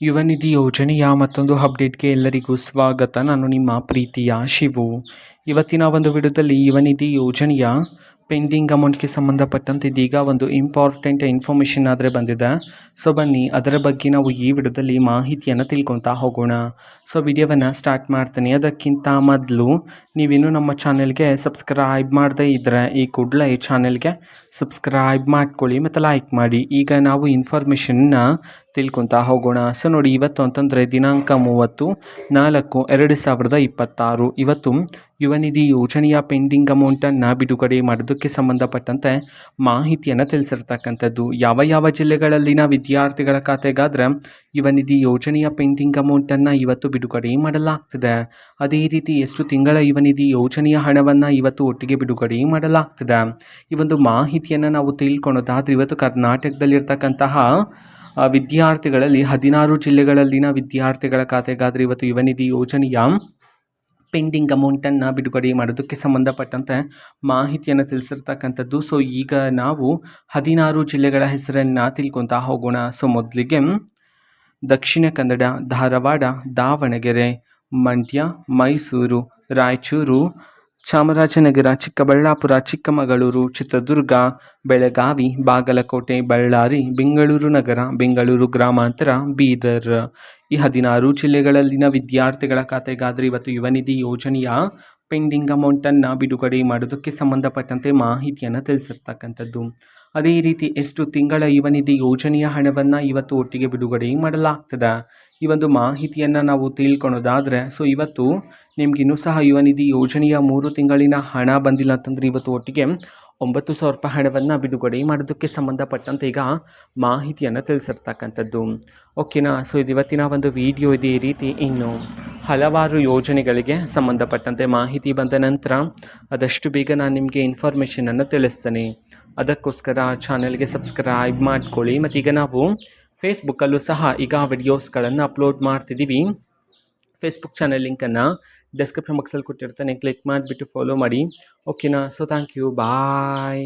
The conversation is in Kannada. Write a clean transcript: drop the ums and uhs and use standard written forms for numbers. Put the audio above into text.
ಯುವ ನಿಧಿ ಯೋಜನೆಯ ಮತ್ತೊಂದು ಅಪ್ಡೇಟ್ಗೆ ಎಲ್ಲರಿಗೂ ಸ್ವಾಗತ. ನಾನು ನಿಮ್ಮ ಪ್ರೀತಿಯ ಶಿವು. ಇವತ್ತಿನ ಒಂದು ವಿಡಿಯೋದಲ್ಲಿ ಯುವ ನಿಧಿ ಯೋಜನೆಯ ಪೆಂಡಿಂಗ್ ಅಮೌಂಟ್ಗೆ ಸಂಬಂಧಪಟ್ಟಂತೆ ಇದೀಗ ಒಂದು ಇಂಪಾರ್ಟೆಂಟ್ ಇನ್ಫಾರ್ಮೇಷನ್ ಆದರೆ ಬಂದಿದೆ. ಸೊ ಬನ್ನಿ ಅದರ ಬಗ್ಗೆ ನಾವು ಈ ವಿಡಿಯೋದಲ್ಲಿ ಮಾಹಿತಿಯನ್ನು ತಿಳ್ಕೊತಾ ಹೋಗೋಣ. ಸೊ ವಿಡಿಯೋವನ್ನು ಸ್ಟಾರ್ಟ್ ಮಾಡ್ತೀನಿ. ಅದಕ್ಕಿಂತ ಮೊದಲು ನೀವಿನ್ನೂ ನಮ್ಮ ಚಾನೆಲ್ಗೆ ಸಬ್ಸ್ಕ್ರೈಬ್ ಮಾಡದೇ ಇದ್ದರೆ ಈ ಕೂಡಲೇ ಈ ಚಾನೆಲ್ಗೆ ಸಬ್ಸ್ಕ್ರೈಬ್ ಮಾಡ್ಕೊಳ್ಳಿ ಮತ್ತು ಲೈಕ್ ಮಾಡಿ. ಈಗ ನಾವು ಇನ್ಫಾರ್ಮೇಷನ್ನ ತಿಳ್ಕೊತಾ ಹೋಗೋಣ. ಸೊ ನೋಡಿ, ಇವತ್ತು ಅಂತಂದರೆ ದಿನಾಂಕ 30/4/2026 ಇವತ್ತು ಯುವ ನಿಧಿ ಯೋಜನೆಯ ಪೆಂಡಿಂಗ್ ಅಮೌಂಟನ್ನು ಬಿಡುಗಡೆ ಮಾಡೋದಕ್ಕೆ ಸಂಬಂಧಪಟ್ಟಂತೆ ಮಾಹಿತಿಯನ್ನು ತಿಳಿಸಿರ್ತಕ್ಕಂಥದ್ದು. ಯಾವ ಜಿಲ್ಲೆಗಳಲ್ಲಿನ ವಿದ್ಯಾರ್ಥಿಗಳ ಖಾತೆಗಾದರೆ ಯುವ ನಿಧಿ ಯೋಜನೆಯ ಪೆಂಡಿಂಗ್ ಅಮೌಂಟನ್ನು ಇವತ್ತು ಬಿಡುಗಡೆ ಮಾಡಲಾಗ್ತದೆ. ಅದೇ ರೀತಿ ಎಷ್ಟು ತಿಂಗಳ ಯುವ ನಿಧಿ ಯೋಜನೆಯ ಹಣವನ್ನು ಇವತ್ತು ಒಟ್ಟಿಗೆ ಬಿಡುಗಡೆ ಮಾಡಲಾಗ್ತದೆ. ಈ ಒಂದು ಮಾಹಿತಿಯನ್ನು ನಾವು ತಿಳ್ಕೊಳೋದಾದ್ರೆ ಇವತ್ತು ಕರ್ನಾಟಕದಲ್ಲಿರ್ತಕ್ಕಂತಹ ವಿದ್ಯಾರ್ಥಿಗಳಲ್ಲಿ 16 ಜಿಲ್ಲೆಗಳಲ್ಲಿನ ವಿದ್ಯಾರ್ಥಿಗಳ ಖಾತೆಗಾದರೆ ಇವತ್ತು ಯುವ ನಿಧಿ ಯೋಜನೆಯ ಪೆಂಡಿಂಗ್ ಅಮೌಂಟನ್ನು ಬಿಡುಗಡೆ ಮಾಡೋದಕ್ಕೆ ಸಂಬಂಧಪಟ್ಟಂತೆ ಮಾಹಿತಿಯನ್ನು ತಿಳಿಸಿರ್ತಕ್ಕಂಥದ್ದು. ಸೊ ಈಗ ನಾವು 16 ಜಿಲ್ಲೆಗಳ ಹೆಸರನ್ನು ತಿಳ್ಕೊತಾ ಹೋಗೋಣ. ಸೊ ಮೊದಲಿಗೆ ದಕ್ಷಿಣ ಕನ್ನಡ, ಧಾರವಾಡ, ದಾವಣಗೆರೆ, ಮಂಡ್ಯ, ಮೈಸೂರು, ರಾಯಚೂರು, ಚಾಮರಾಜನಗರ, ಚಿಕ್ಕಬಳ್ಳಾಪುರ, ಚಿಕ್ಕಮಗಳೂರು, ಚಿತ್ರದುರ್ಗ, ಬೆಳಗಾವಿ, ಬಾಗಲಕೋಟೆ, ಬಳ್ಳಾರಿ, ಬೆಂಗಳೂರು ನಗರ, ಬೆಂಗಳೂರು ಗ್ರಾಮಾಂತರ, ಬೀದರ್. ಈ 16 ಜಿಲ್ಲೆಗಳಲ್ಲಿನ ವಿದ್ಯಾರ್ಥಿಗಳ ಖಾತೆಗಾದರೆ ಇವತ್ತು ಯುವ ನಿಧಿ ಯೋಜನೆಯ ಪೆಂಡಿಂಗ್ ಅಮೌಂಟನ್ನು ಬಿಡುಗಡೆ ಮಾಡೋದಕ್ಕೆ ಸಂಬಂಧಪಟ್ಟಂತೆ ಮಾಹಿತಿಯನ್ನು ತಿಳಿಸಿರ್ತಕ್ಕಂಥದ್ದು. ಅದೇ ರೀತಿ ಎಷ್ಟು ತಿಂಗಳ ಯುವ ನಿಧಿ ಯೋಜನೆಯ ಹಣವನ್ನು ಇವತ್ತು ಒಟ್ಟಿಗೆ ಬಿಡುಗಡೆ ಮಾಡಲಾಗ್ತದೆ. ಈ ಒಂದು ಮಾಹಿತಿಯನ್ನು ನಾವು ತಿಳ್ಕೊಳೋದಾದರೆ ಸೊ ಇವತ್ತು ನಿಮಗಿನ್ನೂ ಸಹ ಯುವ ನಿಧಿ ಯೋಜನೆಯ 3 ತಿಂಗಳಿನ ಹಣ ಬಂದಿಲ್ಲ ಅಂತಂದರೆ ಇವತ್ತು ಒಟ್ಟಿಗೆ 9,000 ರೂಪಾಯಿ ಹಣವನ್ನು ಬಿಡುಗಡೆ ಮಾಡೋದಕ್ಕೆ ಸಂಬಂಧಪಟ್ಟಂತೆ ಈಗ ಮಾಹಿತಿಯನ್ನು ತಿಳಿಸಿರ್ತಕ್ಕಂಥದ್ದು. ಓಕೆನಾ. ಸೊ ಇದು ಇವತ್ತಿನ ಒಂದು ವಿಡಿಯೋ. ಇದೇ ರೀತಿ ಇನ್ನು ಹಲವಾರು ಯೋಜನೆಗಳಿಗೆ ಸಂಬಂಧಪಟ್ಟಂತೆ ಮಾಹಿತಿ ಬಂದ ನಂತರ ಆದಷ್ಟು ಬೇಗ ನಾನು ನಿಮಗೆ ಇನ್ಫಾರ್ಮೇಷನನ್ನು ತಿಳಿಸ್ತೇನೆ. ಅದಕ್ಕೋಸ್ಕರ ಚಾನೆಲ್ಗೆ ಸಬ್ಸ್ಕ್ರೈಬ್ ಮಾಡ್ಕೊಳ್ಳಿ. ಮತ್ತು ಈಗ ನಾವು ಫೇಸ್ಬುಕ್ಕಲ್ಲೂ ಸಹ ಈಗ ವಿಡಿಯೋಸ್ಗಳನ್ನು ಅಪ್ಲೋಡ್ ಮಾಡ್ತಿದ್ದೀವಿ. ಫೇಸ್ಬುಕ್ ಚಾನೆಲ್ ಲಿಂಕನ್ನು ಡಿಸ್ಕ್ರಿಪ್ಷನ್ ಬಾಕ್ಸಲ್ಲಿ ಕೊಟ್ಟಿರ್ತಾನೆ, ಕ್ಲಿಕ್ ಮಾಡಿಬಿಟ್ಟು ಫಾಲೋ ಮಾಡಿ. ಓಕೆನಾ. So thank you, bye.